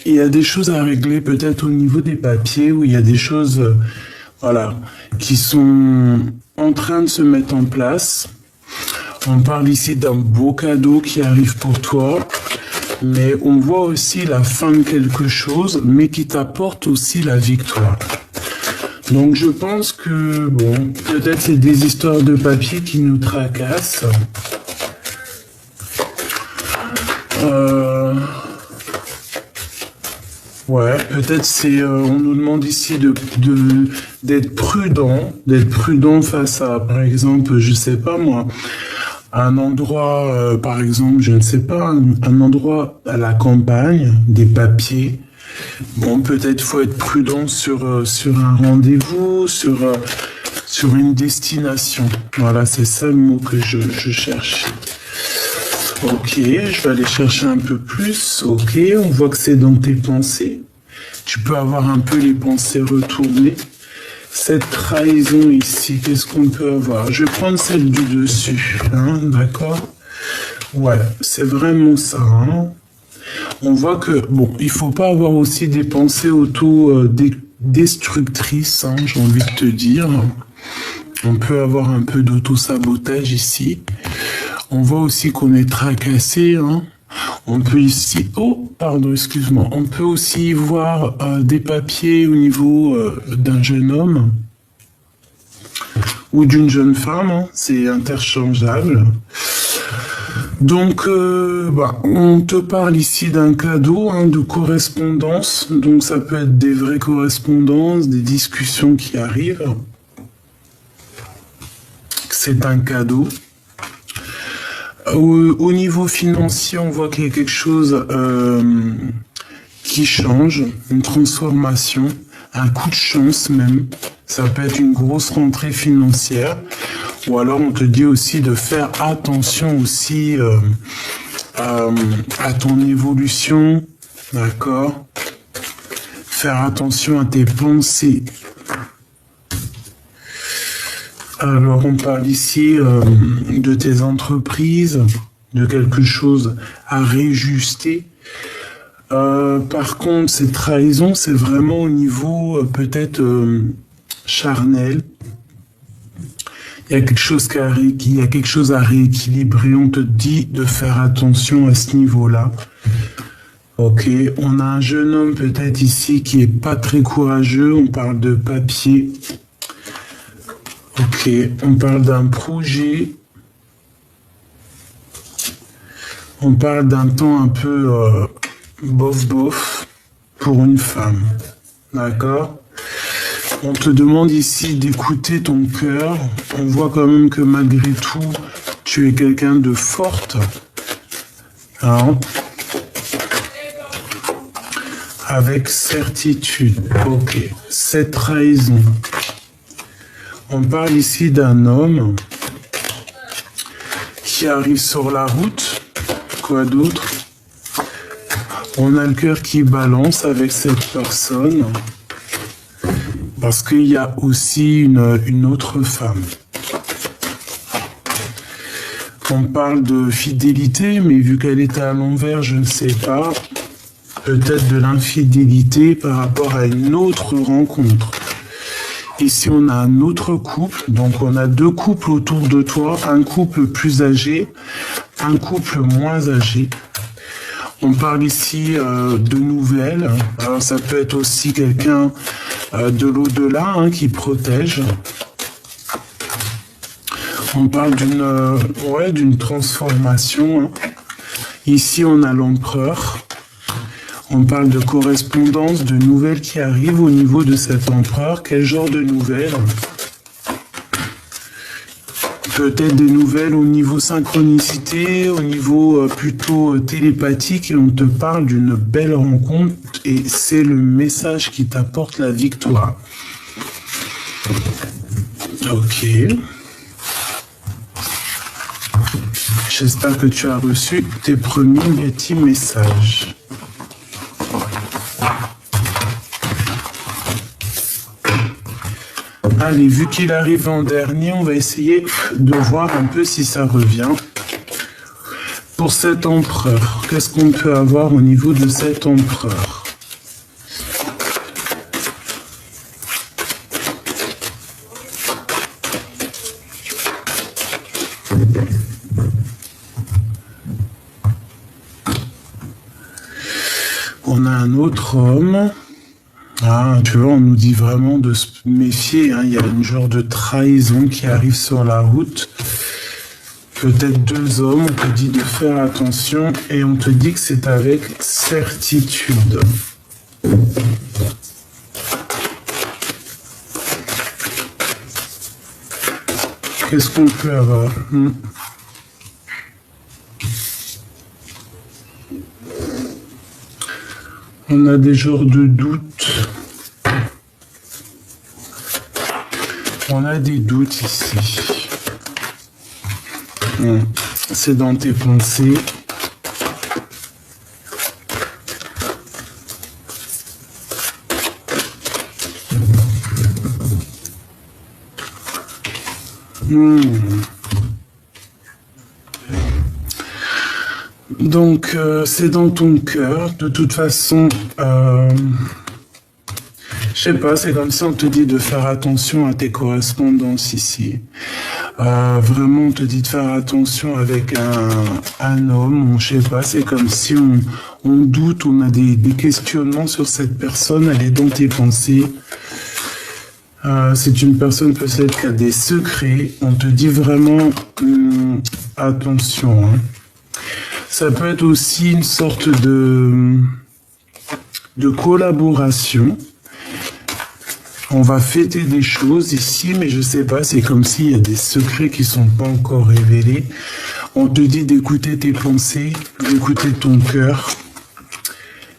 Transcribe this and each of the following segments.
Il y a des choses à régler peut-être au niveau des papiers, où il y a des choses voilà, qui sont en train de se mettre en place. On parle ici d'un beau cadeau qui arrive pour toi, mais on voit aussi la fin de quelque chose, mais qui t'apporte aussi la victoire. Donc je pense que, bon, peut-être c'est des histoires de papier qui nous tracassent. Ouais, peut-être c'est, on nous demande ici d'être prudent face à, par exemple, je sais pas moi, un endroit, par exemple, je ne sais pas, un endroit à la campagne, des papiers. Bon, peut-être faut être prudent sur un rendez-vous, sur une destination. Voilà, c'est ça le mot que je cherche. Ok, je vais aller chercher un peu plus. Ok, on voit que c'est dans tes pensées. Tu peux avoir un peu les pensées retournées. Cette trahison ici, qu'est-ce qu'on peut avoir? Je vais prendre celle du dessus, hein, d'accord? Ouais, c'est vraiment ça, hein. On voit que, bon, il faut pas avoir aussi des pensées auto-destructrices, hein, j'ai envie de te dire. On peut avoir un peu d'auto-sabotage ici. On voit aussi qu'on est tracassé, hein. On peut ici, oh, pardon, excuse-moi. On peut aussi voir des papiers au niveau d'un jeune homme ou d'une jeune femme, hein. C'est interchangeable. Donc, on te parle ici d'un cadeau, hein, de correspondance. Donc, ça peut être des vraies correspondances, des discussions qui arrivent. C'est un cadeau. Au niveau financier, on voit qu'il y a quelque chose qui change, une transformation, un coup de chance même. Ça peut être une grosse rentrée financière. Ou alors on te dit aussi de faire attention aussi à ton évolution, d'accord? Faire attention à tes pensées. Alors on parle ici de tes entreprises, de quelque chose à réajuster. Par contre, cette trahison, c'est vraiment au niveau peut-être charnel. Il y a quelque chose à rééquilibrer. On te dit de faire attention à ce niveau-là. Ok, on a un jeune homme peut-être ici qui est pas très courageux. On parle de papier. Ok, on parle d'un projet. On parle d'un temps un peu bof pour une femme. D'accord? On te demande ici d'écouter ton cœur. On voit quand même que malgré tout, tu es quelqu'un de forte. Hein? Avec certitude. Ok. Cette trahison. On parle ici d'un homme qui arrive sur la route. Quoi d'autre? On a le cœur qui balance avec cette personne. Parce qu'il y a aussi une autre femme. On parle de fidélité, mais vu qu'elle était à l'envers, je ne sais pas. Peut-être de l'infidélité par rapport à une autre rencontre. Ici, on a un autre couple. Donc, on a deux couples autour de toi. Un couple plus âgé, un couple moins âgé. On parle ici de nouvelles. Alors, ça peut être aussi quelqu'un de l'au-delà, hein, qui protège. On parle d'une transformation. Hein. Ici, on a l'empereur. On parle de correspondance, de nouvelles qui arrivent au niveau de cet empereur. Quel genre de nouvelles? Peut-être des nouvelles au niveau synchronicité, au niveau plutôt télépathique, et on te parle d'une belle rencontre, et c'est le message qui t'apporte la victoire. Ok. J'espère que tu as reçu tes premiers petits messages. Allez, vu qu'il arrive en dernier, on va essayer de voir un peu si ça revient. pour cet empereur. Qu'est-ce qu'on peut avoir au niveau de cet empereur? On a un autre homme. Ah, tu vois, on nous dit vraiment de se méfier. Hein. Il y a une genre de trahison qui arrive sur la route. Peut-être deux hommes, on te dit de faire attention et on te dit que c'est avec certitude. Qu'est-ce qu'on peut avoir? On a des genres de doutes. On a des doutes ici. C'est dans tes pensées. Donc, c'est dans ton cœur. De toute façon, je sais pas, c'est comme si on te dit de faire attention à tes correspondances ici. Vraiment, on te dit de faire attention avec un homme. Je sais pas, c'est comme si on doute, on a des questionnements sur cette personne. Elle est dans tes pensées. C'est une personne peut-être qui a des secrets. On te dit vraiment attention. Hein. Ça peut être aussi une sorte de collaboration. On va fêter des choses ici, mais je sais pas, c'est comme s'il y a des secrets qui sont pas encore révélés. On te dit d'écouter tes pensées, d'écouter ton cœur.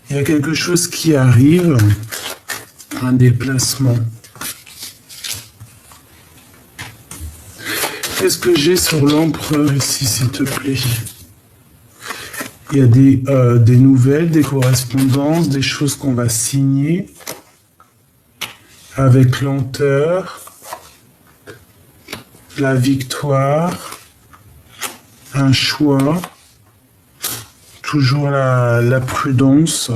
Il y a quelque chose qui arrive, un déplacement. Qu'est-ce que j'ai sur l'empereur ici, s'il te plaît? Il y a des nouvelles, des correspondances, des choses qu'on va signer avec lenteur, la victoire, un choix, toujours la prudence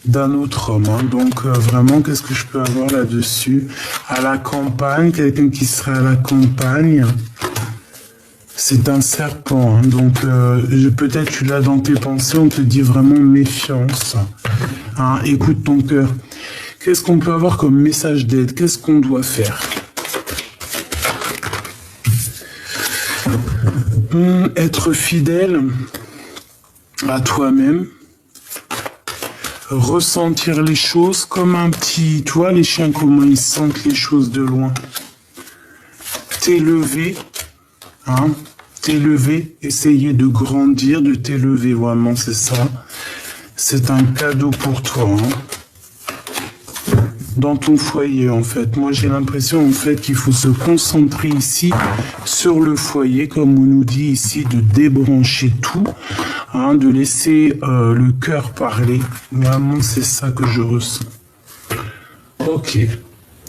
d'un autre homme. Hein. Donc vraiment, qu'est-ce que je peux avoir là-dessus? À la campagne, quelqu'un qui serait à la campagne. C'est un serpent, hein. Donc peut-être tu l'as dans tes pensées, on te dit vraiment méfiance. Hein. Écoute ton cœur. Qu'est-ce qu'on peut avoir comme message d'aide? Qu'est-ce qu'on doit faire? Être fidèle à toi-même. Ressentir les choses comme un petit... Tu vois les chiens, comment ils sentent les choses de loin. T'élever. Hein? T'élever. Essayer de grandir, de t'élever. Vraiment, c'est ça. C'est un cadeau pour toi. Hein? Dans ton foyer, en fait. Moi, j'ai l'impression, en fait, qu'il faut se concentrer ici sur le foyer, comme on nous dit ici, de débrancher tout, hein, de laisser le cœur parler. Vraiment, c'est ça que je ressens. Ok.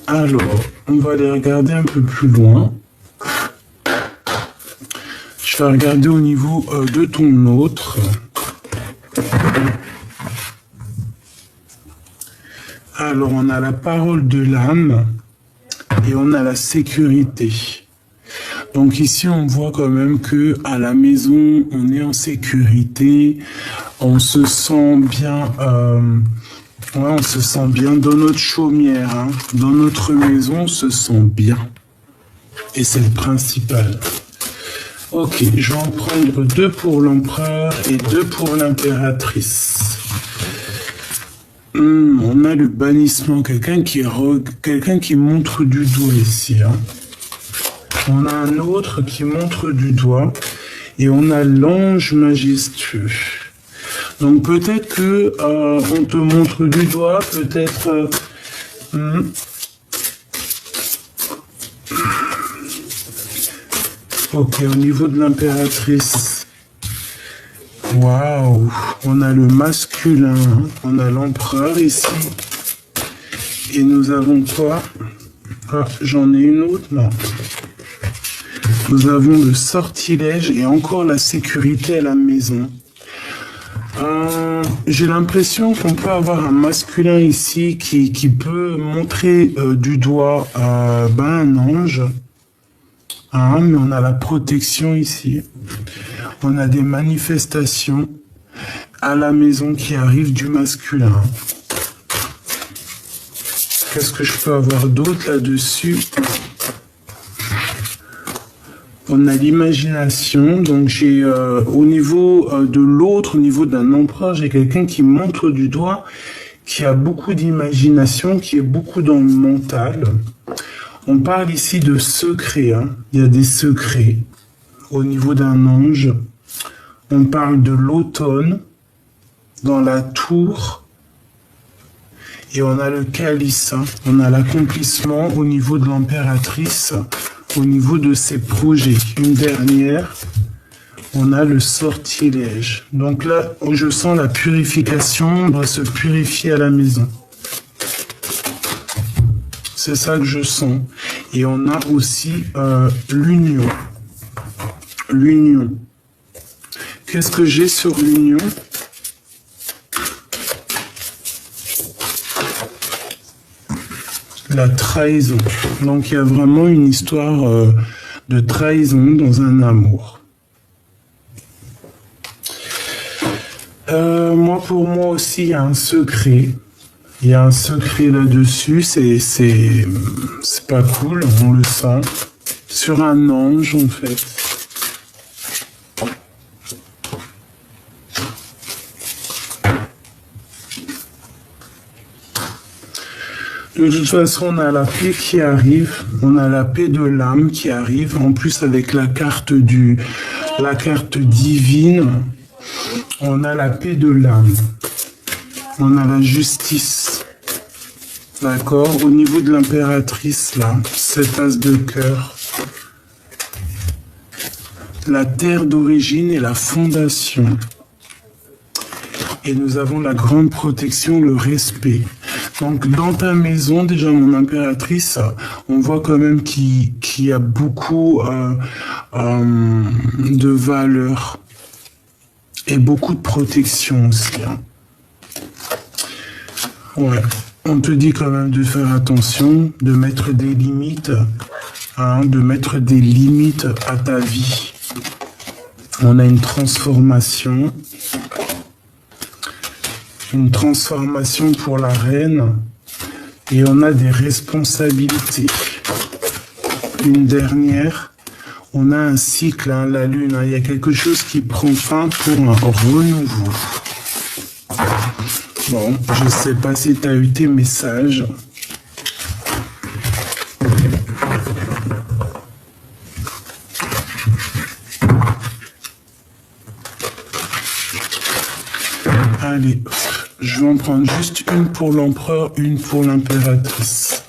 Alors, on va aller regarder un peu plus loin. Je vais regarder au niveau de ton autre. Alors, on a la parole de l'âme et on a la sécurité. Donc ici, on voit quand même que à la maison, on est en sécurité, on se sent bien, on se sent bien dans notre chaumière, hein. Dans notre maison, on se sent bien. Et c'est le principal. Ok, je vais en prendre 2 pour l'empereur et 2 pour l'impératrice. On a le bannissement, quelqu'un qui montre du doigt ici. Hein. On a un autre qui montre du doigt et on a l'ange majestueux. Donc peut-être que on te montre du doigt, peut-être. Ok, au niveau de l'impératrice. Waouh, on a le masculin, on a l'empereur ici. Et nous avons quoi? Ah, j'en ai une autre, non. Nous avons le sortilège et encore la sécurité à la maison. J'ai l'impression qu'on peut avoir un masculin ici qui peut montrer du doigt un ange. Mais on a la protection ici. On a des manifestations à la maison qui arrivent du masculin. Qu'est-ce que je peux avoir d'autre là-dessus? On a l'imagination, donc j'ai au niveau de l'autre, au niveau d'un empereur, j'ai quelqu'un qui montre du doigt, qui a beaucoup d'imagination, qui est beaucoup dans le mental. On parle ici de secrets, hein. Il y a des secrets au niveau d'un ange. On parle de l'automne dans la tour. Et on a le calice, hein. On a l'accomplissement au niveau de l'impératrice, au niveau de ses projets. Une dernière, on a le sortilège. Donc là, je sens la purification, on doit se purifier à la maison. C'est ça que je sens. Et on a aussi l'union. L'union. Qu'est-ce que j'ai sur l'union? La trahison. Donc il y a vraiment une histoire de trahison dans un amour. Pour moi aussi, il y a un secret. Il y a un secret là-dessus. C'est pas cool, on le sent. Sur un ange, en fait. De toute façon, on a la paix qui arrive, on a la paix de l'âme qui arrive, en plus avec la carte divine, on a la paix de l'âme, on a la justice, d'accord? Au niveau de l'impératrice, là, cet as de cœur, la terre d'origine et la fondation. Et nous avons la grande protection, le respect. Donc, dans ta maison, déjà, mon impératrice, on voit quand même qu'il y a beaucoup de valeurs et beaucoup de protection aussi. Hein. Ouais. On te dit quand même de faire attention, de mettre des limites, hein, de mettre des limites à ta vie. On a une transformation pour la reine, et on a des responsabilités. Une dernière, on a un cycle, hein, la lune, hein, il y a quelque chose qui prend fin pour un renouveau. Bon, je ne sais pas si tu as eu tes messages. Allez, je vais en prendre juste une pour l'empereur, une pour l'impératrice.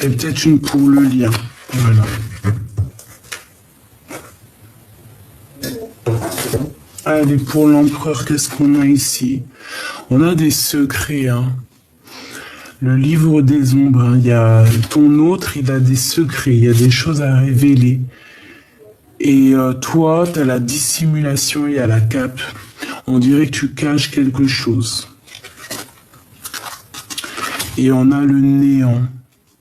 Et peut-être une pour le lien. Voilà. Allez, pour l'empereur, qu'est-ce qu'on a ici? On a des secrets, hein. Le livre des ombres, hein. Il y a ton autre, il a des secrets, il y a des choses à révéler. Et toi, tu as la dissimulation et à la cape. On dirait que tu caches quelque chose. Et on a le néant.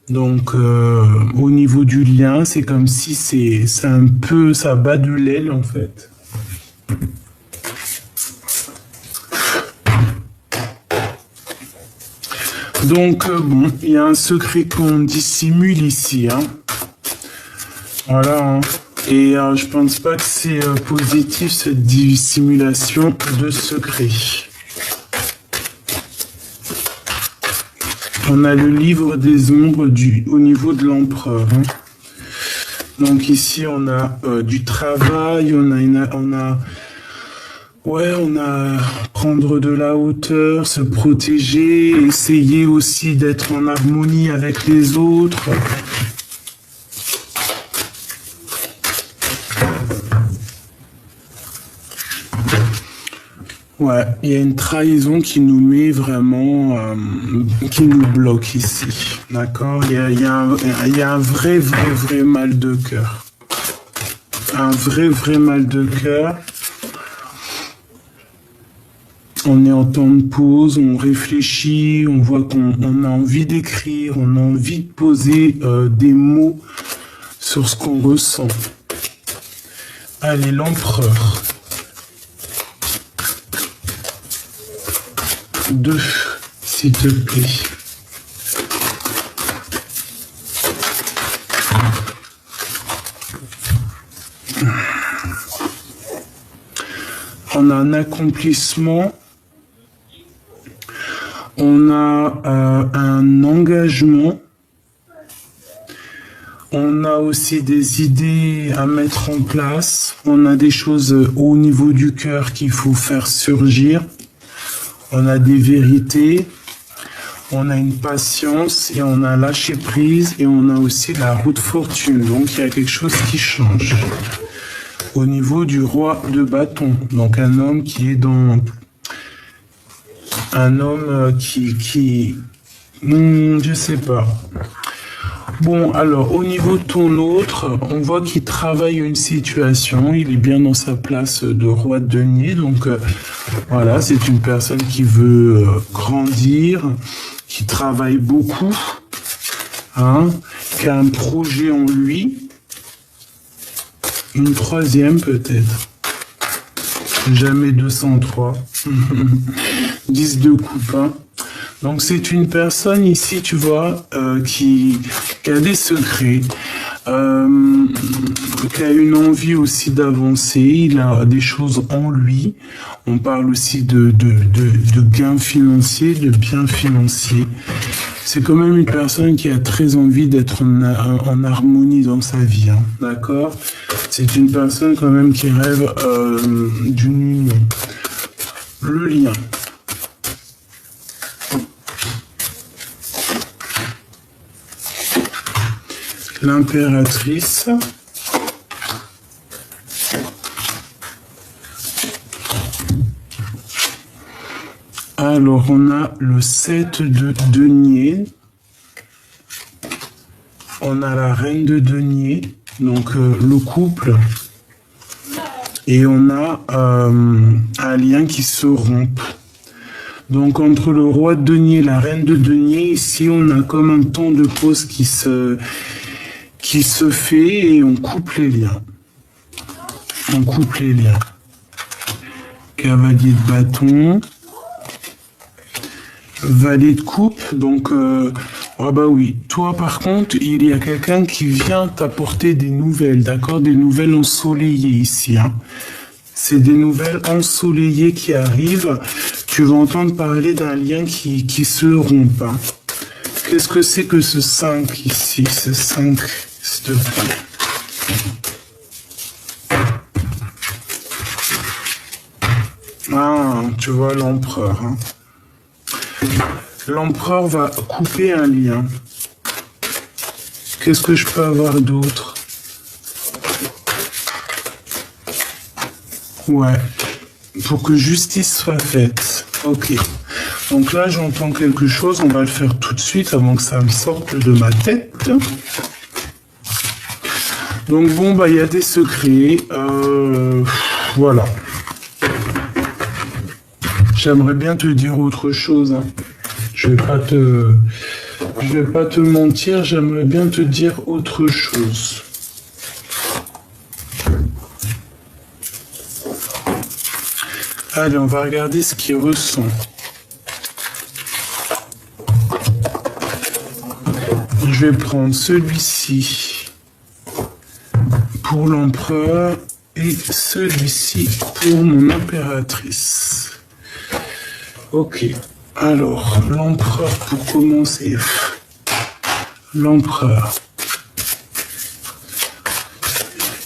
Donc, au niveau du lien, c'est comme si c'est un peu, ça bat de l'aile en fait. Donc, bon, il y a un secret qu'on dissimule ici. Hein. Voilà. Hein. Et je pense pas que c'est positif cette dissimulation de secret. On a le livre des ombres au niveau de l'empereur. Hein. Donc ici on a du travail, on a prendre de la hauteur, se protéger, essayer aussi d'être en harmonie avec les autres. Ouais, il y a une trahison qui nous met vraiment, qui nous bloque ici. D'accord? Il y a un vrai mal de cœur. Un vrai mal de cœur. On est en temps de pause, on réfléchit, on voit qu'on a envie d'écrire, on a envie de poser des mots sur ce qu'on ressent. Allez, l'empereur. 2, s'il te plaît. On a un accomplissement. On a un engagement. On a aussi des idées à mettre en place. On a des choses au niveau du cœur qu'il faut faire surgir. On a des vérités. On a une patience et on a lâché prise et on a aussi la roue de fortune. Donc il y a quelque chose qui change. Au niveau du roi de bâton. Donc un homme qui est dans... Un homme je sais pas. Bon, alors, au niveau de ton autre, on voit qu'il travaille une situation, il est bien dans sa place de roi de denier, donc voilà, c'est une personne qui veut grandir, qui travaille beaucoup, hein, qui a un projet en lui, une troisième peut-être, jamais 203, 10 de coupe, hein. Donc c'est une personne ici, tu vois, qui a des secrets, qui a une envie aussi d'avancer, il a des choses en lui. On parle aussi de gains financiers, de biens financiers. C'est quand même une personne qui a très envie d'être en harmonie dans sa vie, hein, d'accord? C'est une personne quand même qui rêve d'une union. Le lien. L'impératrice. Alors, on a le 7 de denier. On a la reine de denier, donc le couple. Et on a un lien qui se rompt. Donc, entre le roi de denier et la reine de denier, ici, on a comme un temps de pause qui se fait et on coupe les liens. On coupe les liens. Cavalier de bâton. Valet de coupe. Donc, ah bah oui. Toi, par contre, il y a quelqu'un qui vient t'apporter des nouvelles, d'accord? Des nouvelles ensoleillées ici, hein. C'est des nouvelles ensoleillées qui arrivent. Tu vas entendre parler d'un lien qui se rompt, hein. Qu'est-ce que c'est que ce 5 ici? Ce 5, s'il te plaît. Ah, tu vois l'empereur, hein. L'empereur va couper un lien. Qu'est-ce que je peux avoir d'autre? Ouais. Pour que justice soit faite. Ok. Donc là, j'entends quelque chose. On va le faire tout de suite avant que ça me sorte de ma tête. Donc bon, bah il y a des secrets. Voilà. J'aimerais bien te dire autre chose, hein. Je vais pas te mentir, j'aimerais bien te dire autre chose. Allez, on va regarder ce qu'il ressent. Je vais prendre celui-ci pour l'empereur et celui-ci pour mon impératrice. Ok, alors l'empereur pour commencer. L'empereur.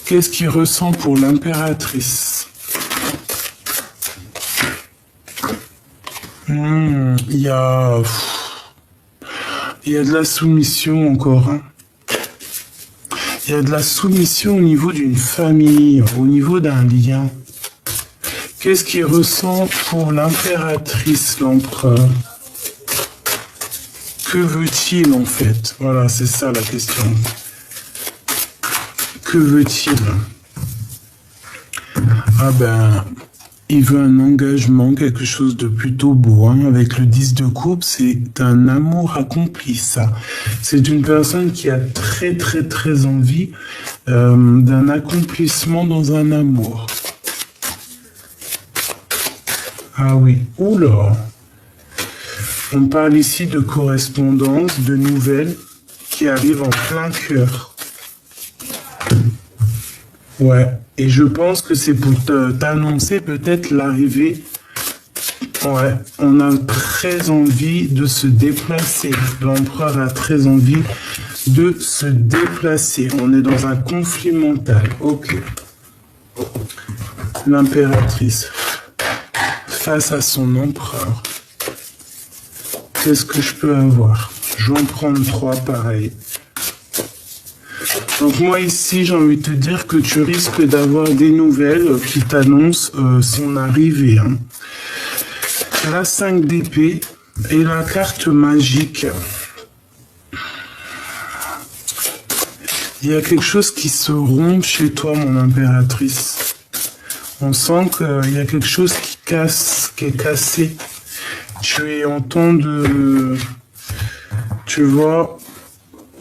Qu'est-ce qu'il ressent pour l'impératrice? Il y a de la soumission encore, hein. Il y a de la soumission au niveau d'une famille, au niveau d'un lien. Qu'est-ce qu'il ressent pour l'impératrice, l'empereur? Que veut-il en fait? Voilà, c'est ça la question. Que veut-il? Ah ben, il veut un engagement, quelque chose de plutôt beau. Hein. Avec le 10 de coupe, c'est un amour accompli, ça. C'est une personne qui a très très très envie d'un accomplissement dans un amour. Ah oui, oula. On parle ici de correspondance, de nouvelles qui arrivent en plein cœur. Ouais, et je pense que c'est pour t'annoncer peut-être l'arrivée. Ouais, on a très envie de se déplacer. L'empereur a très envie de se déplacer. On est dans un conflit mental. Ok. L'impératrice. Face à son empereur. Qu'est-ce que je peux avoir? Je vais en prendre 3, pareil. Donc moi ici, j'ai envie de te dire que tu risques d'avoir des nouvelles qui t'annoncent son arrivée. Hein. La 5 d'épée et la carte magique. Il y a quelque chose qui se rompt chez toi, mon impératrice. On sent qu'il y a quelque chose qui est cassé. Tu es en temps de, tu vois,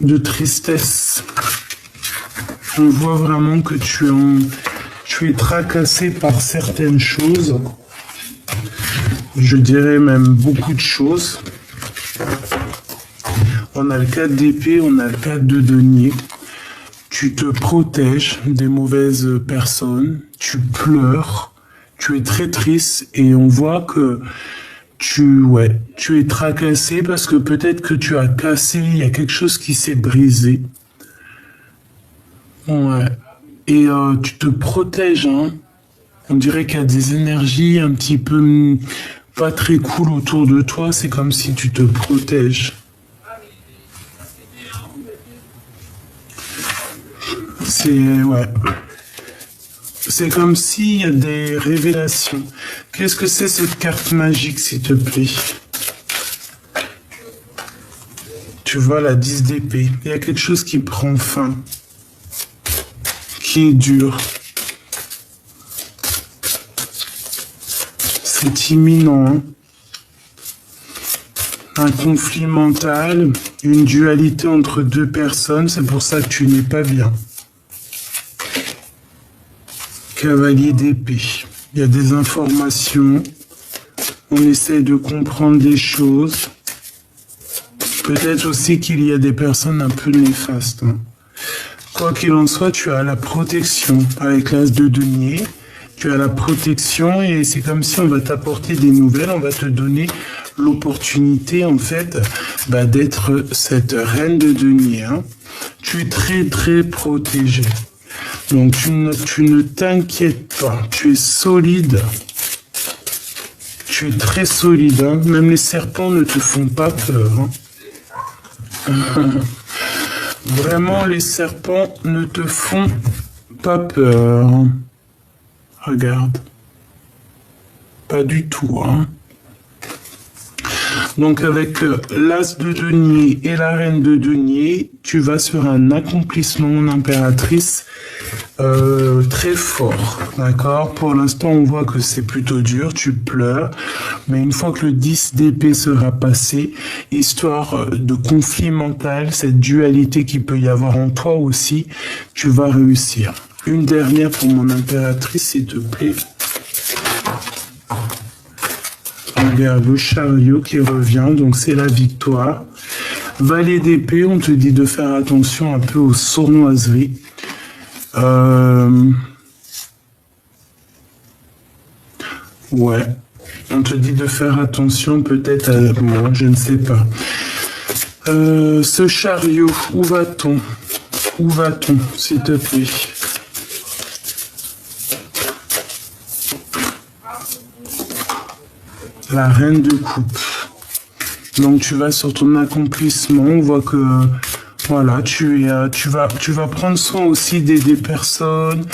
de tristesse. On voit vraiment que tu es tracassé par certaines choses. Je dirais même beaucoup de choses. On a le 4 d'épée, on a le 4 de denier. Tu te protèges des mauvaises personnes. Tu pleures. Tu es très triste et on voit que tu es tracassé parce que peut-être que tu as cassé, il y a quelque chose qui s'est brisé. Ouais. Et tu te protèges, hein. On dirait qu'il y a des énergies un petit peu pas très cool autour de toi. C'est comme si tu te protèges. Ouais. C'est comme s'il y a des révélations. Qu'est-ce que c'est cette carte magique, s'il te plaît? Tu vois la 10 d'épée. Il y a quelque chose qui prend fin. Qui est dur. C'est imminent. Hein. Un conflit mental, une dualité entre deux personnes. C'est pour ça que tu n'es pas bien. Cavalier d'épée. Il y a des informations. On essaie de comprendre des choses. Peut-être aussi qu'il y a des personnes un peu néfastes. Hein. Quoi qu'il en soit, tu as la protection. Avec l'as de denier, tu as la protection et c'est comme si on va t'apporter des nouvelles. On va te donner l'opportunité, en fait, d'être cette reine de denier. Hein. Tu es très, très protégé. Donc, tu ne t'inquiètes pas. Tu es solide. Tu es très solide. Hein. Même les serpents ne te font pas peur. Hein. Vraiment, les serpents ne te font pas peur. Regarde. Pas du tout. Hein. Donc avec l'as de denier et la reine de denier, tu vas sur un accomplissement d'impératrice très fort, d'accord? Pour l'instant, on voit que c'est plutôt dur, tu pleures, mais une fois que le 10 d'épée sera passé, histoire de conflit mental, cette dualité qu'il peut y avoir en toi aussi, tu vas réussir. Une dernière pour mon impératrice, s'il te plaît. Regarde le chariot qui revient, donc c'est la victoire. Valet d'épée, on te dit de faire attention un peu aux sournoiseries. Ouais, on te dit de faire attention peut-être à moi, je ne sais pas. Ce chariot, où va-t-on? Où va-t-on, s'il te plaît? La reine de coupe. Donc tu vas sur ton accomplissement, on voit que voilà, tu vas prendre soin aussi des personnes,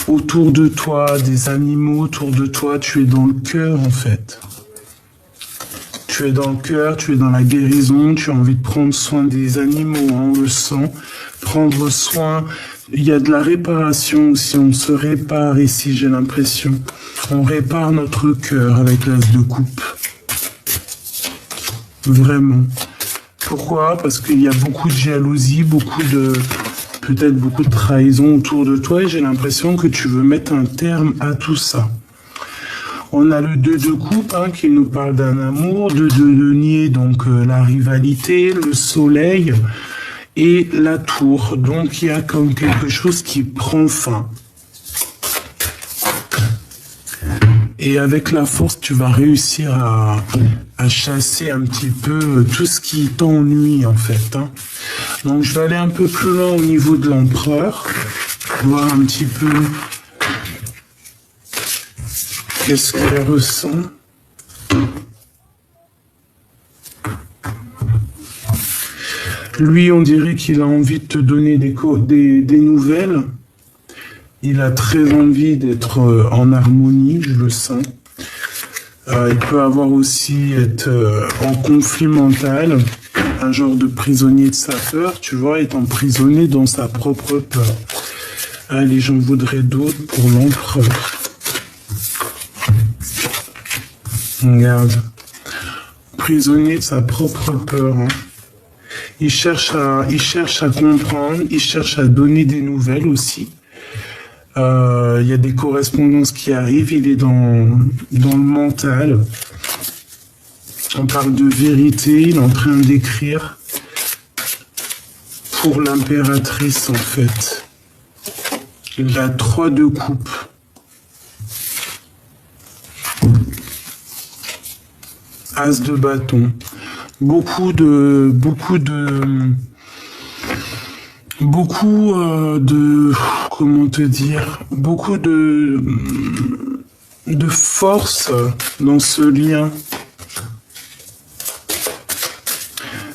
autour de toi, des animaux autour de toi, tu es dans le cœur en fait. Tu es dans le cœur, tu es dans la guérison, tu as envie de prendre soin des animaux, on le sent. Prendre soin, il y a de la réparation aussi, on se répare ici, j'ai l'impression. On répare notre cœur avec l'as de coupe. Vraiment. Pourquoi? Parce qu'il y a beaucoup de jalousie, peut-être beaucoup de trahison autour de toi et j'ai l'impression que tu veux mettre un terme à tout ça. On a le 2 de coupe qui nous parle d'un amour, 2 de denier, donc la rivalité, le soleil et la tour. Donc il y a comme quelque chose qui prend fin. Et avec la force, tu vas réussir à chasser un petit peu tout ce qui t'ennuie en fait. Donc je vais aller un peu plus loin au niveau de l'empereur, voir un petit peu qu'est-ce qu'il ressent. Lui, on dirait qu'il a envie de te donner des nouvelles. Il a très envie d'être en harmonie, je le sens. Il peut avoir aussi être en conflit mental, un genre de prisonnier de sa peur, tu vois, être emprisonné dans sa propre peur. Allez, j'en voudrais d'autres pour l'empereur. Regarde. Prisonnier de sa propre peur. Il cherche à comprendre, il cherche à donner des nouvelles aussi. Il y a des correspondances qui arrivent, il est dans le mental. On parle de vérité, il est en train d'écrire pour l'impératrice en fait. La 3 de coupe. As de bâton. Beaucoup de comment te dire, beaucoup de force dans ce lien.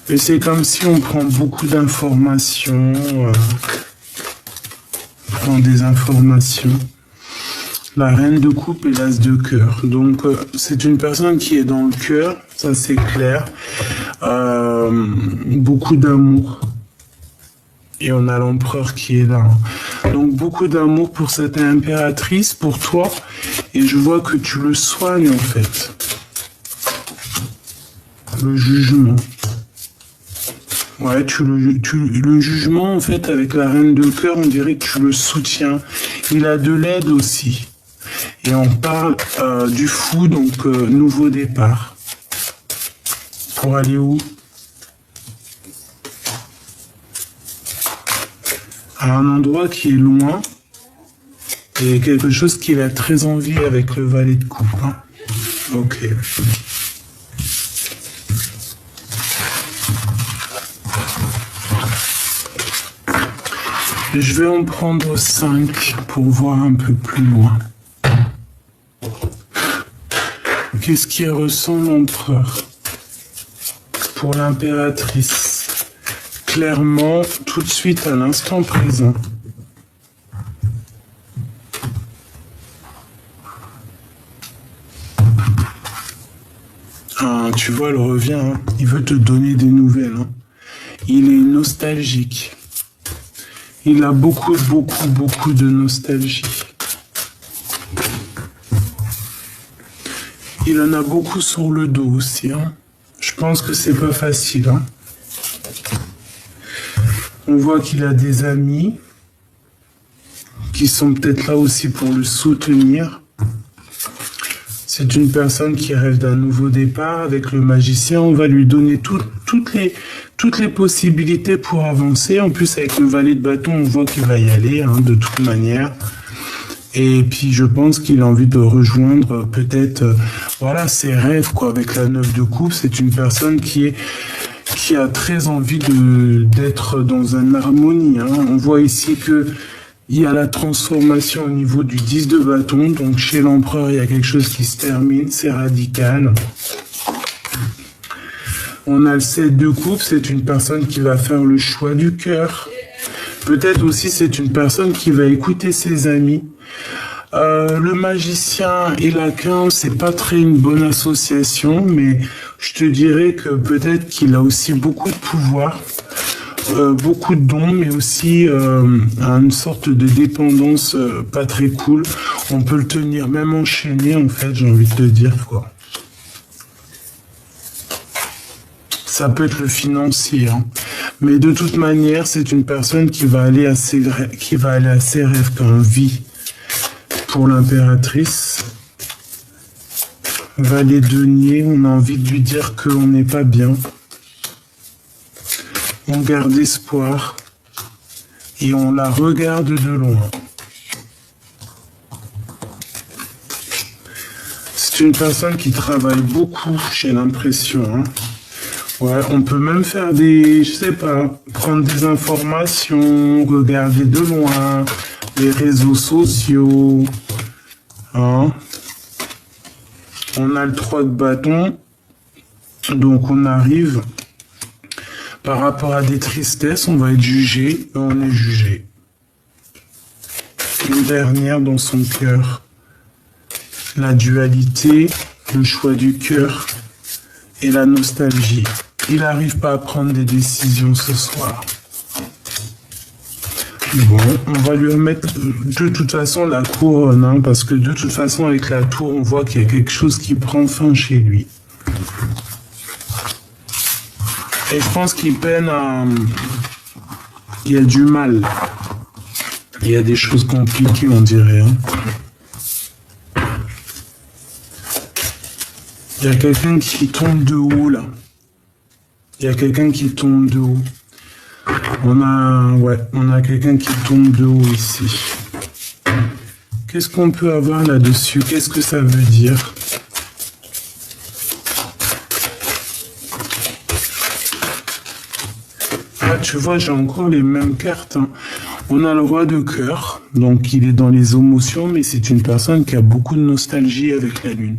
Et c'est comme si on prend beaucoup d'informations, prend des informations. La reine de coupe et l'as de cœur. Donc, c'est une personne qui est dans le cœur, ça c'est clair. Beaucoup d'amour. Et on a l'empereur qui est là. Donc, beaucoup d'amour pour cette impératrice, pour toi. Et je vois que tu le soignes, en fait. Le jugement. Ouais, le jugement, en fait, avec la reine de cœur, on dirait que tu le soutiens. Il a de l'aide aussi. Et on parle du fou, donc nouveau départ. Pour aller où? À un endroit qui est loin. Et quelque chose qu'il a très envie avec le valet de coupe. Ok. Je vais en prendre 5 pour voir un peu plus loin. Qu'est-ce qui ressent l'empereur pour l'impératrice? Clairement, tout de suite à l'instant présent. Ah, tu vois, elle revient. Il veut te donner des nouvelles. Il est nostalgique. Il a beaucoup de nostalgie. Il en a beaucoup sur le dos aussi. Je pense que c'est pas facile. On voit qu'il a des amis qui sont peut-être là aussi pour le soutenir. C'est une personne qui rêve d'un nouveau départ. Avec le magicien, on va lui donner toutes les possibilités pour avancer. En plus, avec le valet de bâton, on voit qu'il va y aller de toute manière. Et puis, je pense qu'il a envie de rejoindre peut-être ses rêves avec la 9 de coupe. C'est une personne qui a très envie d'être dans une harmonie. On voit ici que il y a la transformation au niveau du 10 de bâton. Donc, chez l'empereur, il y a quelque chose qui se termine. C'est radical. On a le 7 de coupe. C'est une personne qui va faire le choix du cœur. Peut-être aussi, c'est une personne qui va écouter ses amis. Le magicien et l'Aquin, c'est pas très une bonne association, mais je te dirais que peut-être qu'il a aussi beaucoup de pouvoir, beaucoup de dons, mais aussi une sorte de dépendance pas très cool. On peut le tenir même enchaîné, en fait, j'ai envie de te dire, quoi. Ça peut être le financier, hein. Mais de toute manière, c'est une personne qui va aller à ses rêves quand vie pour l'impératrice. Valet denier, on a envie de lui dire qu'on n'est pas bien. On garde espoir et on la regarde de loin. C'est une personne qui travaille beaucoup, j'ai l'impression, hein. Ouais, on peut même faire des, je sais pas, prendre des informations, regarder de loin, les réseaux sociaux, hein. On a le 3 de bâton, donc on arrive, par rapport à des tristesses, on va être jugé, et on est jugé. Une dernière dans son cœur, la dualité, le choix du cœur et la nostalgie. Il n'arrive pas à prendre des décisions ce soir. Bon, on va lui remettre de toute façon la couronne, hein, parce que de toute façon avec la tour, on voit qu'il y a quelque chose qui prend fin chez lui. Et je pense qu'il peine à... Il y a du mal. Il y a des choses compliquées, on dirait, hein. Il y a quelqu'un qui tombe de haut, là. Il y a quelqu'un qui tombe de haut. On a quelqu'un qui tombe de haut ici. Qu'est-ce qu'on peut avoir là-dessus? Qu'est-ce que ça veut dire? Ah, tu vois, j'ai encore les mêmes cartes, hein. On a le roi de cœur, donc il est dans les émotions, mais c'est une personne qui a beaucoup de nostalgie avec la lune.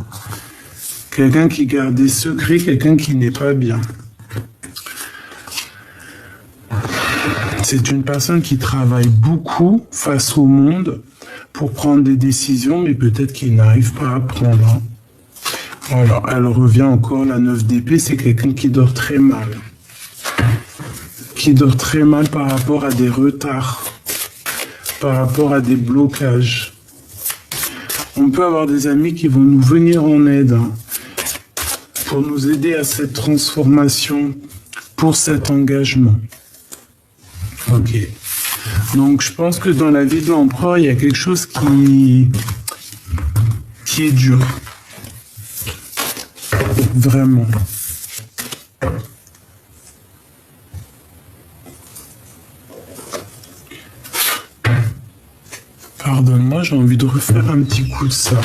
Quelqu'un qui garde des secrets, quelqu'un qui n'est pas bien. C'est une personne qui travaille beaucoup face au monde pour prendre des décisions, mais peut-être qu'il n'arrive pas à prendre, hein. Voilà, elle revient encore, la 9 d'épée, c'est quelqu'un qui dort très mal. Qui dort très mal par rapport à des retards, par rapport à des blocages. On peut avoir des amis qui vont nous venir en aide, hein, pour nous aider à cette transformation, pour cet engagement. Ok. Donc je pense que dans la vie de l'empereur, il y a quelque chose qui est dur. Vraiment. Pardonne-moi, j'ai envie de refaire un petit coup de ça.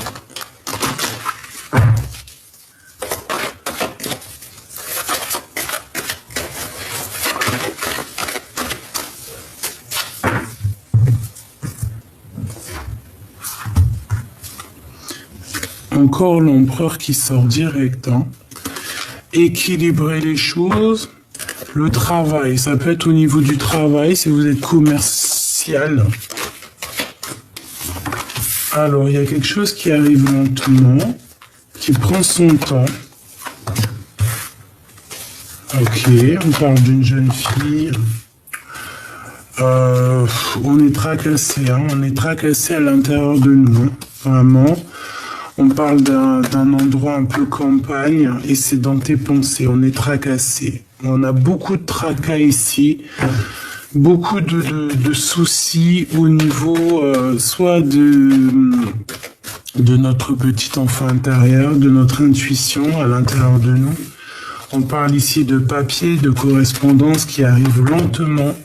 Encore l'empereur qui sort direct, hein. Équilibrer les choses. Le travail, ça peut être au niveau du travail, si vous êtes commercial. Alors, il y a quelque chose qui arrive lentement, qui prend son temps. Ok, on parle d'une jeune fille. On est tracassé, hein, on est tracassé à l'intérieur de nous, vraiment. On parle d'un endroit un peu campagne et c'est dans tes pensées, on est tracassé. On a beaucoup de tracas ici, beaucoup de soucis au niveau soit de notre petit enfant intérieur, de notre intuition à l'intérieur de nous. On parle ici de papier, de correspondance qui arrive lentement.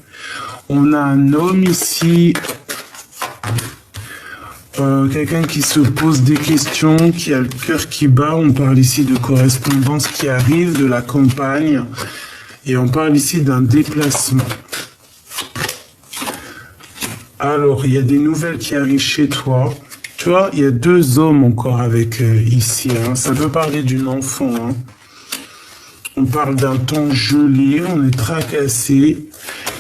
On a un homme ici, quelqu'un qui se pose des questions, qui a le cœur qui bat. On parle ici de correspondance qui arrive de la campagne. Et on parle ici d'un déplacement. Alors, il y a des nouvelles qui arrivent chez toi. Tu vois, il y a deux hommes encore avec ici, hein. Ça peut parler d'une enfant, hein. On parle d'un temps gelé, on est tracassé.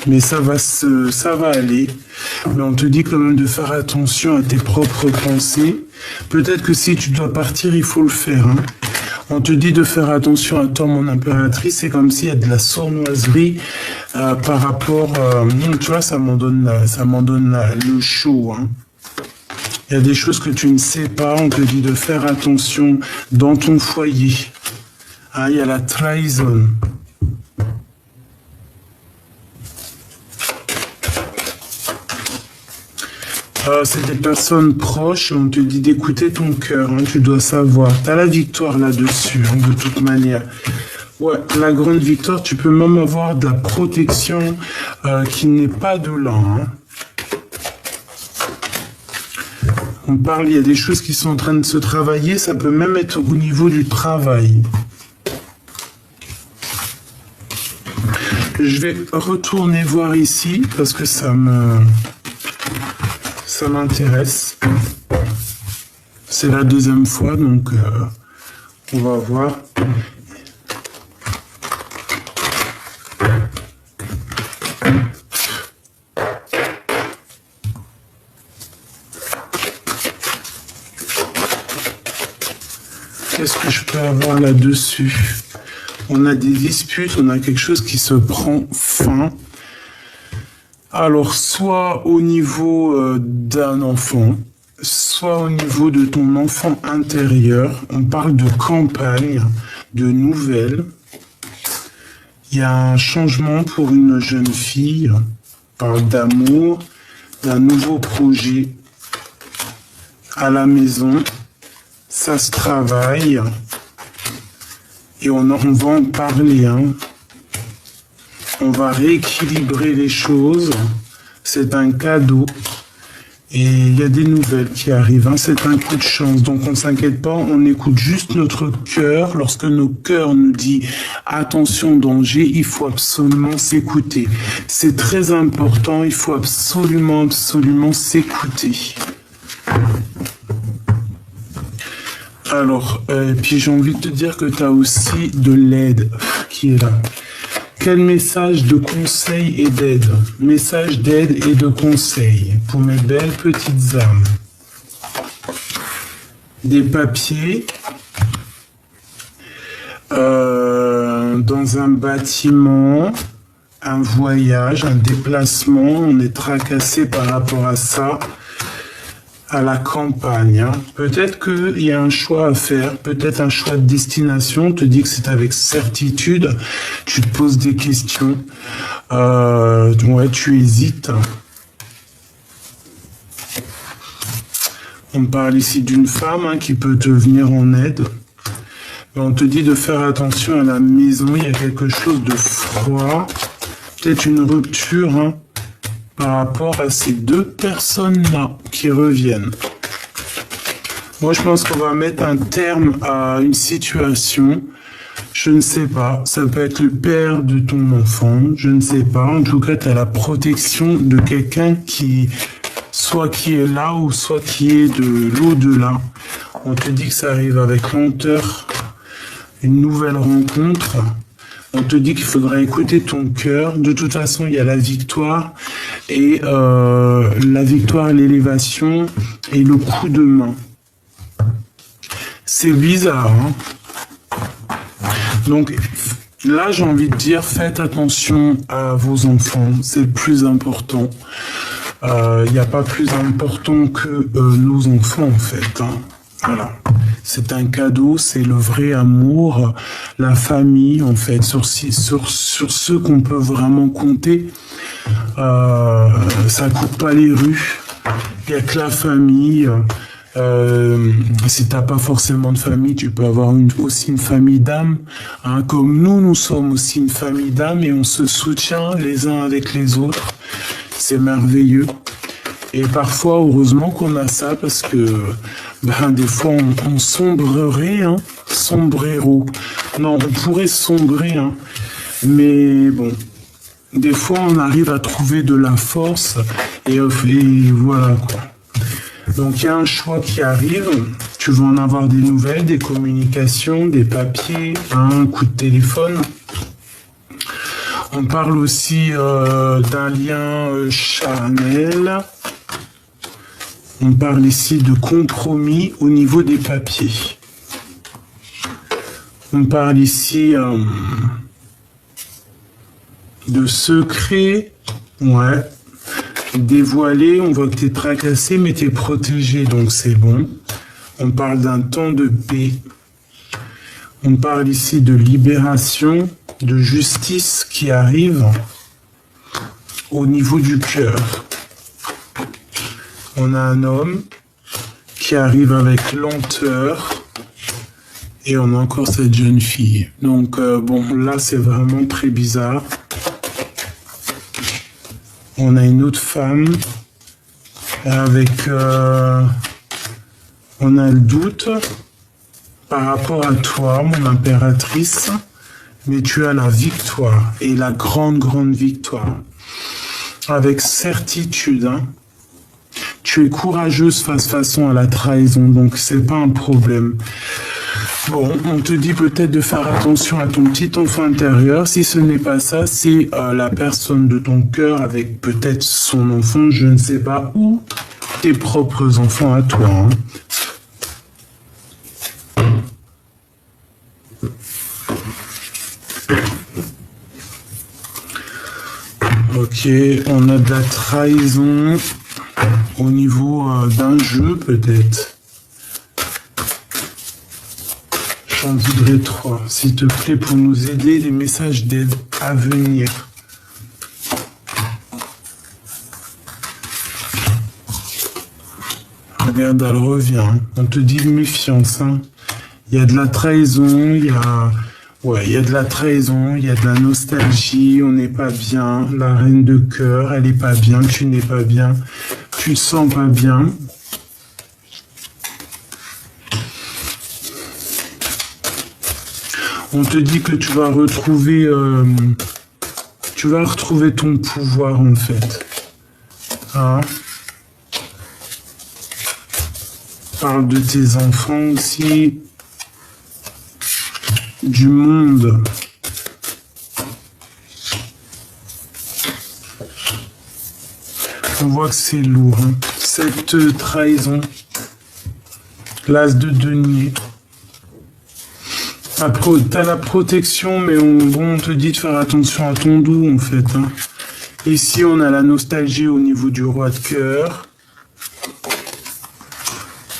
Mais ça va aller. Mais on te dit quand même de faire attention à tes propres pensées. Peut-être que si tu dois partir, il faut le faire. Hein. On te dit de faire attention à toi, mon impératrice. C'est comme s'il y a de la sournoiserie par rapport... tu vois, ça m'en donne le chaud. Hein. Il y a des choses que tu ne sais pas. On te dit de faire attention dans ton foyer. Ah, il y a la trahison. C'est des personnes proches, on te dit d'écouter ton cœur, hein, tu dois savoir. Tu as la victoire là-dessus, hein, de toute manière. Ouais, la grande victoire, tu peux même avoir de la protection qui n'est pas de là. Hein. On parle, il y a des choses qui sont en train de se travailler, ça peut même être au niveau du travail. Je vais retourner voir ici, parce que ça m'intéresse. C'est la deuxième fois, donc on va voir. Qu'est-ce que je peux avoir là-dessus? On a des disputes, on a quelque chose qui se prend fin. Alors, soit au niveau d'un enfant, soit au niveau de ton enfant intérieur. On parle de campagne, de nouvelles. Il y a un changement pour une jeune fille. On parle d'amour, d'un nouveau projet à la maison. Ça se travaille. Et on va en parler, hein. On va rééquilibrer les choses. C'est un cadeau. Et il y a des nouvelles qui arrivent. Hein. C'est un coup de chance. Donc on ne s'inquiète pas. On écoute juste notre cœur. Lorsque nos cœurs nous disent attention, danger, il faut absolument s'écouter. C'est très important. Il faut absolument s'écouter. Alors, puis j'ai envie de te dire que tu as aussi de l'aide qui est là. Quel message de conseil et d'aide? Message d'aide et de conseil pour mes belles petites âmes. Des papiers dans un bâtiment, un voyage, un déplacement. On est tracassé par rapport à ça. À la campagne. Hein. Peut-être qu'il y a un choix à faire, peut-être un choix de destination. On te dit que c'est avec certitude. Tu te poses des questions. Ouais, tu hésites. On parle ici d'une femme hein, qui peut te venir en aide. Mais on te dit de faire attention à la maison. Il y a quelque chose de froid. Peut-être une rupture. Hein. Par rapport à ces deux personnes-là qui reviennent. Moi, je pense qu'on va mettre un terme à une situation. Je ne sais pas. Ça peut être le père de ton enfant. Je ne sais pas. En tout cas, tu as la protection de quelqu'un qui est là ou soit qui est de l'au-delà. On te dit que ça arrive avec lenteur. Une nouvelle rencontre. On te dit qu'il faudra écouter ton cœur. De toute façon, il y a la victoire et la victoire, l'élévation et le coup de main. C'est bizarre. Hein. Donc là, j'ai envie de dire, faites attention à vos enfants. C'est le plus important. Il n'y a pas plus important que nos enfants, en fait. Hein. Voilà. C'est un cadeau, c'est le vrai amour, la famille, en fait, sur ceux qu'on peut vraiment compter. Ça coupe pas les rues. Il n'y a que la famille. Si t'as pas forcément de famille, tu peux avoir aussi une famille d'âmes. Hein, comme nous sommes aussi une famille d'âmes et on se soutient les uns avec les autres. C'est merveilleux. Et parfois, heureusement qu'on a ça parce que des fois, on sombrerait, hein, sombrero. Non, on pourrait sombrer, hein, mais bon, des fois, on arrive à trouver de la force et voilà, quoi. Donc, il y a un choix qui arrive. Tu vas en avoir des nouvelles, des communications, des papiers, un coup de téléphone. On parle aussi d'un lien charnel. On parle ici de compromis au niveau des papiers. On parle ici de secret. Ouais. Dévoilé, on voit que tu es tracassé, mais tu es protégé, donc c'est bon. On parle d'un temps de paix. On parle ici de libération, de justice qui arrive au niveau du cœur. On a un homme qui arrive avec lenteur et on a encore cette jeune fille. Donc bon, là c'est vraiment très bizarre. On a une autre femme avec... on a le doute par rapport à toi, mon impératrice, mais tu as la victoire et la grande victoire. Avec certitude, hein. Tu es courageuse façon à la trahison, donc c'est pas un problème. Bon, on te dit peut-être de faire attention à ton petit enfant intérieur. Si ce n'est pas ça, c'est la personne de ton cœur avec peut-être son enfant, je ne sais pas, ou tes propres enfants à toi. Hein. Ok, on a de la trahison au niveau d'un jeu peut-être. J'en voudrais 3, s'il te plaît, pour nous aider, les messages d'aide à venir. Regarde, elle revient. Hein. On te dit méfiance. Hein. Il y a de la trahison, il y a... Ouais, il y a de la trahison, il y a de la nostalgie, on n'est pas bien. La reine de cœur, elle n'est pas bien, tu n'es pas bien. Tu te sens pas bien. On te dit que tu vas retrouver ton pouvoir en fait. Hein? Parle de tes enfants aussi. Du monde. On voit que c'est lourd. Hein. Cette trahison. L'as de denier. T'as la protection, mais on te dit de faire attention à ton dos, en fait. Hein. Ici, on a la nostalgie au niveau du roi de cœur.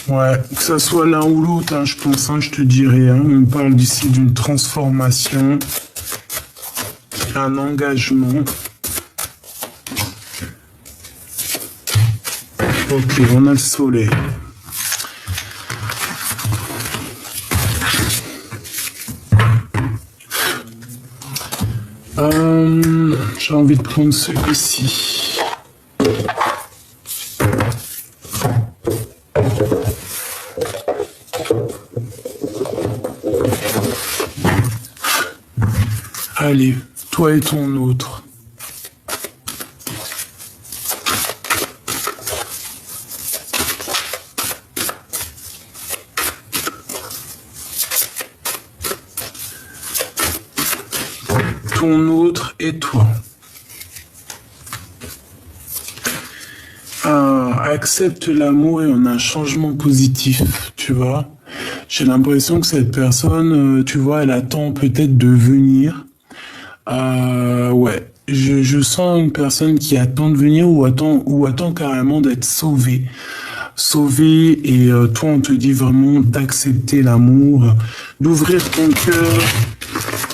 Ouais, que ça soit l'un ou l'autre, hein, je pense, hein, je te dirais. Hein. On parle d'ici d'une transformation, un engagement. Ok, on a le soleil. J'ai envie de prendre celui-ci. Allez, toi et ton autre. Ton autre et toi. Accepte l'amour et on a un changement positif, tu vois. J'ai l'impression que cette personne, tu vois, elle attend peut-être de venir. Ouais, je sens une personne qui attend de venir ou attend carrément d'être sauvée. Sauvée et toi on te dit vraiment d'accepter l'amour, d'ouvrir ton cœur,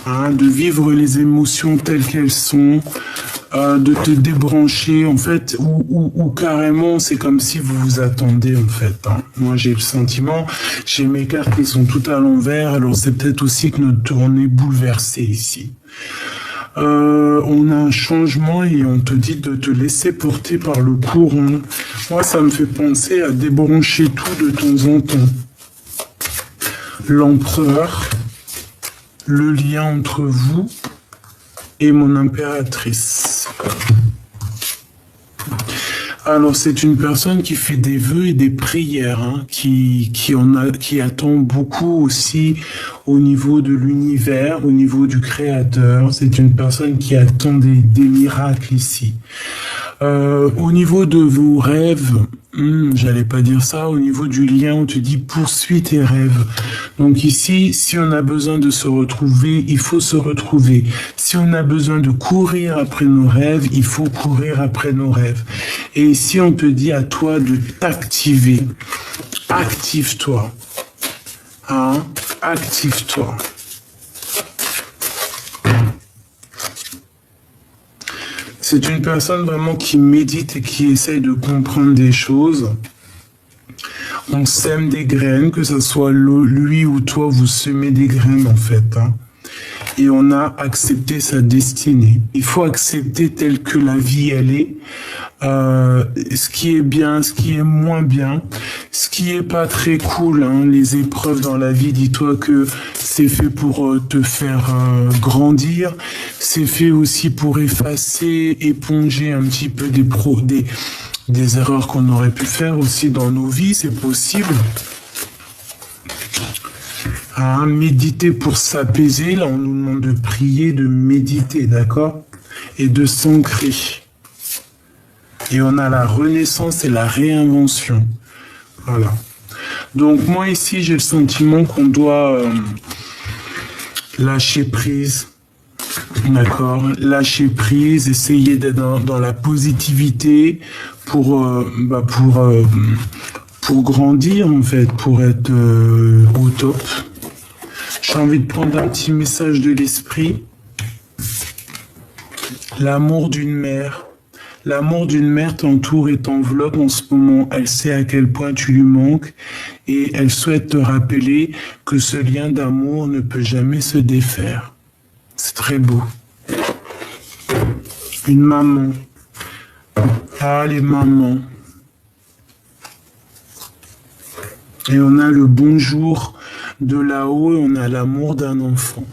hein, de vivre les émotions telles qu'elles sont, de te débrancher en fait, ou carrément c'est comme si vous vous attendez en fait. Hein. Moi j'ai le sentiment, j'ai mes cartes qui sont toutes à l'envers, alors c'est peut-être aussi que notre tournée est bouleversée ici. On a un changement et on te dit de te laisser porter par le courant. Moi, ça me fait penser à débrancher tout de temps en temps. L'empereur, le lien entre vous et mon impératrice. Alors, c'est une personne qui fait des vœux et des prières, hein, qui attend beaucoup aussi au niveau de l'univers, au niveau du Créateur. C'est une personne qui attend des miracles ici. Au niveau de vos rêves, j'allais pas dire ça, au niveau du lien, on te dit poursuis tes rêves. Donc ici, si on a besoin de se retrouver, il faut se retrouver. Si on a besoin de courir après nos rêves, il faut courir après nos rêves. Et ici, on te dit à toi de t'activer. Active-toi. Hein? Active-toi. C'est une personne vraiment qui médite et qui essaye de comprendre des choses. On sème des graines, que ce soit lui ou toi, vous semez des graines en fait. Hein. Et on a accepté sa destinée. Il faut accepter telle que la vie elle est. Ce qui est bien, ce qui est moins bien, ce qui est pas très cool, hein, les épreuves dans la vie, dis-toi que c'est fait pour te faire grandir, c'est fait aussi pour effacer, éponger un petit peu des erreurs qu'on aurait pu faire aussi dans nos vies, c'est possible. Hein, méditer pour s'apaiser, là on nous demande de prier, de méditer, d'accord? Et de s'ancrer. Et on a la renaissance et la réinvention. Voilà. Donc moi ici, j'ai le sentiment qu'on doit lâcher prise. D'accord? Lâcher prise, essayer d'être dans la positivité pour grandir en fait, pour être au top. J'ai envie de prendre un petit message de l'esprit. L'amour d'une mère. L'amour d'une mère t'entoure et t'enveloppe en ce moment. Elle sait à quel point tu lui manques et elle souhaite te rappeler que ce lien d'amour ne peut jamais se défaire. C'est très beau. Une maman. Ah, les mamans. Et on a le bonjour de là-haut et on a l'amour d'un enfant.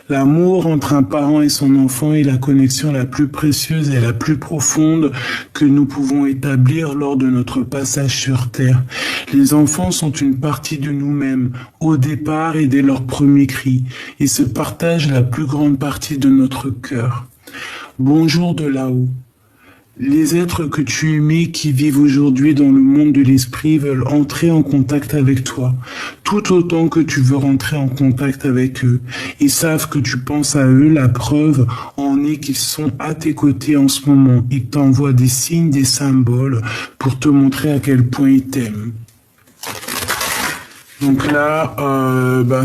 L'amour entre un parent et son enfant est la connexion la plus précieuse et la plus profonde que nous pouvons établir lors de notre passage sur Terre. Les enfants sont une partie de nous-mêmes, au départ et dès leur premier cri, et se partagent la plus grande partie de notre cœur. Bonjour de là-haut. Les êtres que tu aimais qui vivent aujourd'hui dans le monde de l'esprit veulent entrer en contact avec toi, tout autant que tu veux rentrer en contact avec eux. Ils savent que tu penses à eux, la preuve en est qu'ils sont à tes côtés en ce moment. Ils t'envoient des signes, des symboles pour te montrer à quel point ils t'aiment. Donc là,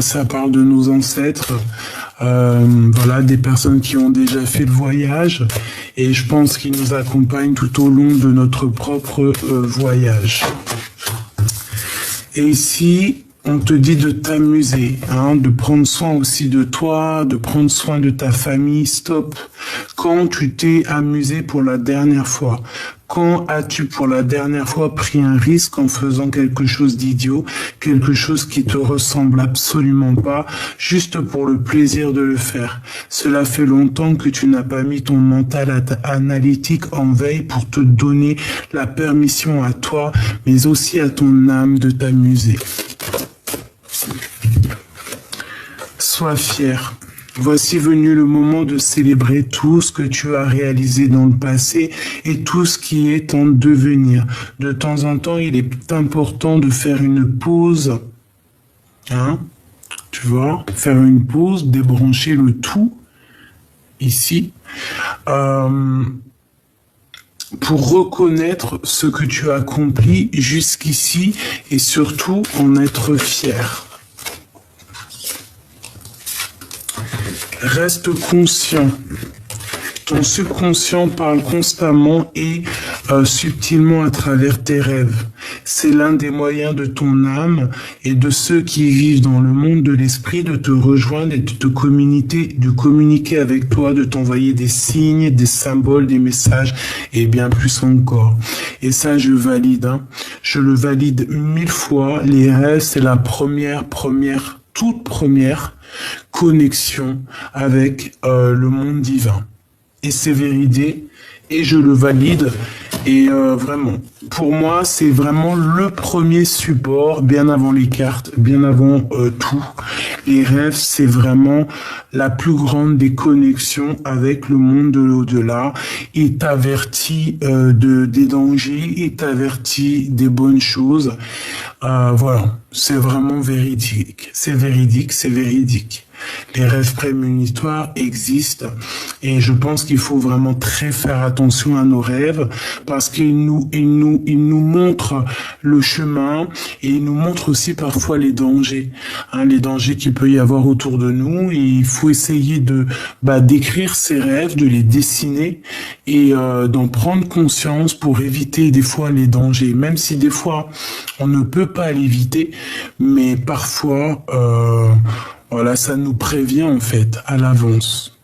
ça parle de nos ancêtres. Voilà, des personnes qui ont déjà fait le voyage et je pense qu'ils nous accompagnent tout au long de notre propre voyage. Et ici, on te dit de t'amuser, hein, de prendre soin aussi de toi, de prendre soin de ta famille. Stop. Quand tu t'es amusé pour la dernière fois? Quand as-tu pour la dernière fois pris un risque en faisant quelque chose d'idiot, quelque chose qui te ressemble absolument pas, juste pour le plaisir de le faire? Cela fait longtemps que tu n'as pas mis ton mental analytique en veille pour te donner la permission à toi, mais aussi à ton âme de t'amuser. Sois fier. Voici venu le moment de célébrer tout ce que tu as réalisé dans le passé et tout ce qui est en devenir. De temps en temps, il est important de faire une pause. Hein? Tu vois? Faire une pause, débrancher le tout, ici, pour reconnaître ce que tu as accompli jusqu'ici et surtout en être fier. Reste conscient. Ton subconscient parle constamment et subtilement à travers tes rêves. C'est l'un des moyens de ton âme et de ceux qui vivent dans le monde de l'esprit de te rejoindre et de communiquer avec toi, de t'envoyer des signes, des symboles, des messages et bien plus encore. Et ça, je valide. Hein. Je le valide 1000 fois. Les rêves, c'est la toute première connexion avec le monde divin. Et c'est vérité, et je le valide, Et vraiment, pour moi, c'est vraiment le premier support, bien avant les cartes, bien avant tout. Les rêves, c'est vraiment la plus grande des connexions avec le monde de l'au-delà. Il t'avertit des dangers, il t'avertit des bonnes choses. Voilà, c'est vraiment véridique. C'est véridique, c'est véridique. Les rêves prémonitoires existent et je pense qu'il faut vraiment très faire attention à nos rêves parce qu'ils nous montrent le chemin et ils nous montrent aussi parfois les dangers qu'il peut y avoir autour de nous. Et il faut essayer d'écrire ces rêves, de les dessiner et d'en prendre conscience pour éviter des fois les dangers, même si des fois on ne peut pas l'éviter, mais parfois voilà, ça nous prévient en fait à l'avance.